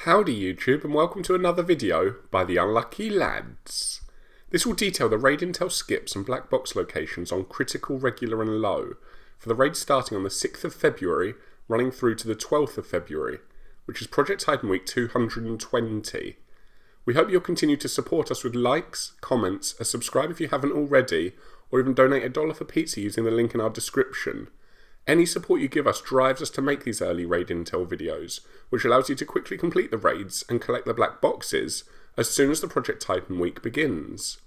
Howdy YouTube and welcome to another video by the Unlucky Lads. This will detail the raid intel skips and black box locations on critical, regular and low for the raid starting on the 6th of February running through to the 12th of February, which is Project Titan Week 220. We hope you'll continue to support us with likes, comments, a subscribe if you haven't already, or even donate $1 for pizza using the link in our description. Any support you give us drives us to make these early raid intel videos, which allows you to quickly complete the raids and collect the black boxes as soon as the Project Titan week begins.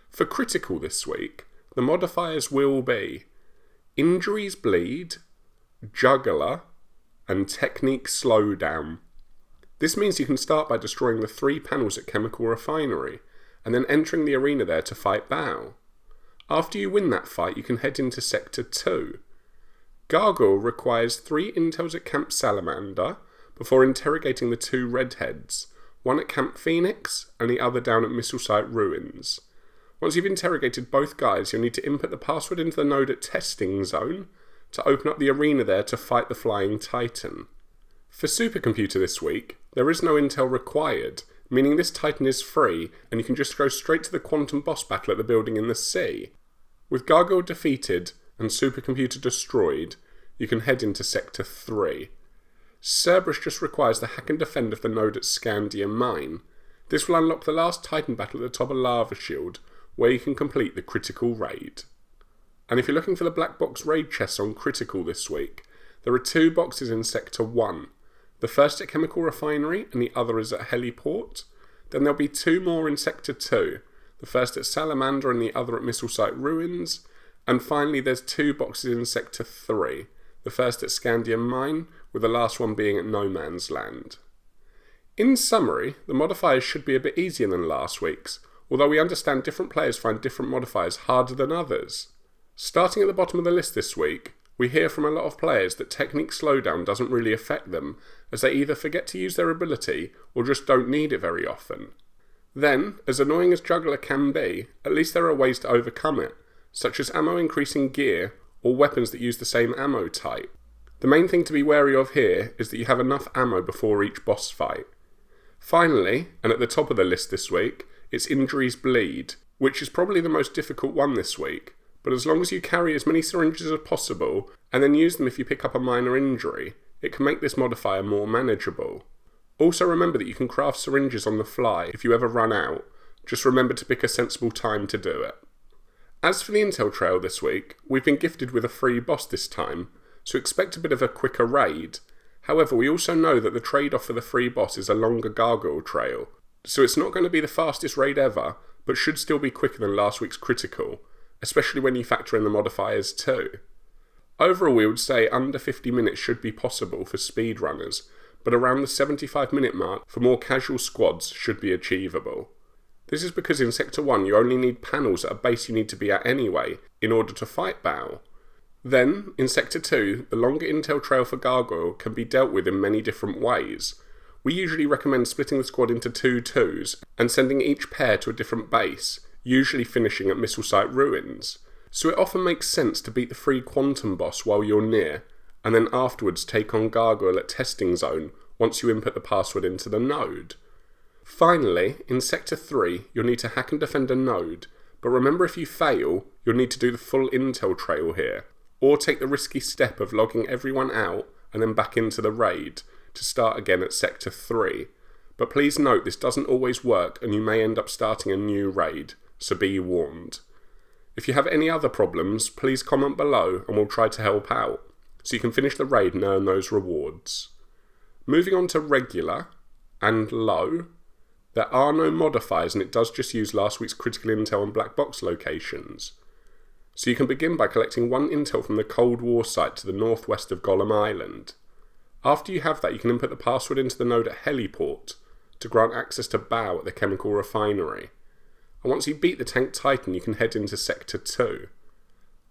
For critical this week, the modifiers will be Injuries Bleed, Juggler, and Technique Slowdown. This means you can start by destroying the 3 panels at Chemical Refinery, and then entering the arena there to fight Baal. After you win that fight, you can head into Sector 2. Gargoyle requires 3 intels at Camp Salamander before interrogating the 2 redheads, one at Camp Phoenix and the other down at Missile Site Ruins. Once you've interrogated both guys, you'll need to input the password into the node at Testing Zone to open up the arena there to fight the Flying Titan. For Supercomputer this week, there is no intel required, meaning this Titan is free and you can just go straight to the Quantum Boss battle at the building in the sea. With Gargoyle defeated and Supercomputer destroyed, you can head into Sector 3. Cerberus just requires the hack and defend of the node at Scandium mine. This will unlock the last Titan battle at the top of Lava Shield, where you can complete the critical raid. And if you're looking for the black box raid chests on critical this week, there are 2 boxes in Sector 1. The first at Chemical Refinery and the other is at Heliport. Then there'll be 2 more in Sector 2, the first at Salamander and the other at Missile Site Ruins. And finally there's 2 boxes in Sector 3, the first at Scandium mine, with the last one being at No Man's Land. In summary, the modifiers should be a bit easier than last week's, although we understand different players find different modifiers harder than others. Starting at the bottom of the list this week, we hear from a lot of players that Technique Slowdown doesn't really affect them, as they either forget to use their ability or just don't need it very often. Then, as annoying as Juggler can be, at least there are ways to overcome it, such as ammo increasing gear or weapons that use the same ammo type. The main thing to be wary of here is that you have enough ammo before each boss fight. Finally, and at the top of the list this week, it's Injuries Bleed, which is probably the most difficult one this week, but as long as you carry as many syringes as possible and then use them if you pick up a minor injury, it can make this modifier more manageable. Also remember that you can craft syringes on the fly if you ever run out, just remember to pick a sensible time to do it. As for the intel trail this week, we've been gifted with a free boss this time, so expect a bit of a quicker raid. However, we also know that the trade-off for the free boss is a longer Gargoyle trail, so it's not going to be the fastest raid ever, but should still be quicker than last week's critical, especially when you factor in the modifiers too. Overall, we would say under 50 minutes should be possible for speedrunners, but around the 75-minute mark for more casual squads should be achievable. This is because in Sector 1 you only need panels at a base you need to be at anyway, in order to fight Baal. Then, in Sector 2, the longer intel trail for Gargoyle can be dealt with in many different ways. We usually recommend splitting the squad into 2 twos, and sending each pair to a different base, usually finishing at Missile Site Ruins. So it often makes sense to beat the free Quantum boss while you're near, and then afterwards take on Gargoyle at Testing Zone once you input the password into the node. Finally, in Sector 3, you'll need to hack and defend a node, but remember if you fail, you'll need to do the full intel trail here, or take the risky step of logging everyone out and then back into the raid to start again at Sector 3. But please note this doesn't always work and you may end up starting a new raid, so be warned. If you have any other problems, please comment below and we'll try to help out, so you can finish the raid and earn those rewards. Moving on to regular and low, there are no modifiers and it does just use last week's critical intel and black box locations. So you can begin by collecting 1 intel from the Cold War site to the northwest of Golem Island. After you have that, you can input the password into the node at Heliport to grant access to Baal at the Chemical Refinery. And once you beat the Tank Titan, you can head into Sector 2.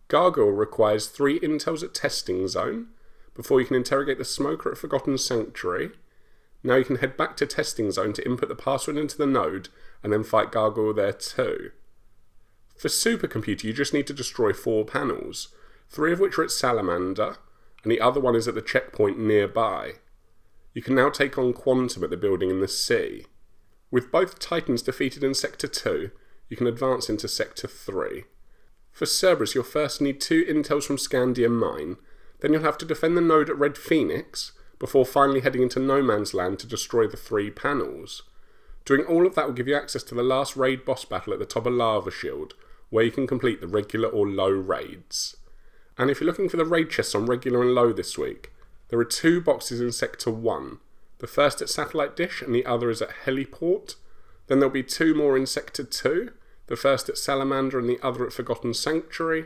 Gargoyle requires 3 intels at Testing Zone before you can interrogate the Smoker at Forgotten Sanctuary. Now you can head back to Testing Zone to input the password into the node and then fight Gargoyle there too. For Supercomputer you just need to destroy 4 panels, 3 of which are at Salamander and the other one is at the checkpoint nearby. You can now take on Quantum at the building in the sea. With both Titans defeated in Sector 2, you can advance into Sector 3. For Cerberus, you'll first need 2 intels from Scandium Mine, then you'll have to defend the node at Red Phoenix, before finally heading into No Man's Land to destroy the 3 panels. Doing all of that will give you access to the last raid boss battle at the top of Lava Shield, where you can complete the regular or low raids. And if you're looking for the raid chests on regular and low this week, there are 2 boxes in Sector 1. The first at Satellite Dish and the other is at Heliport. Then there'll be 2 more in Sector 2, the first at Salamander and the other at Forgotten Sanctuary.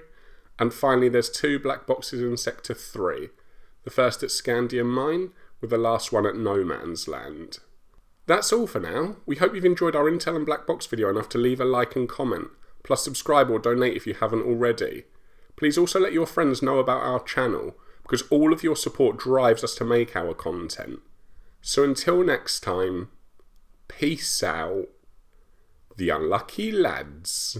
And finally there's 2 black boxes in Sector 3, the first at Scandium Mine, with the last one at No Man's Land. That's all for now. We hope you've enjoyed our Intel and Black Box video enough to leave a like and comment, plus subscribe or donate if you haven't already. Please also let your friends know about our channel, because all of your support drives us to make our content. So until next time, peace out, the unlucky lads.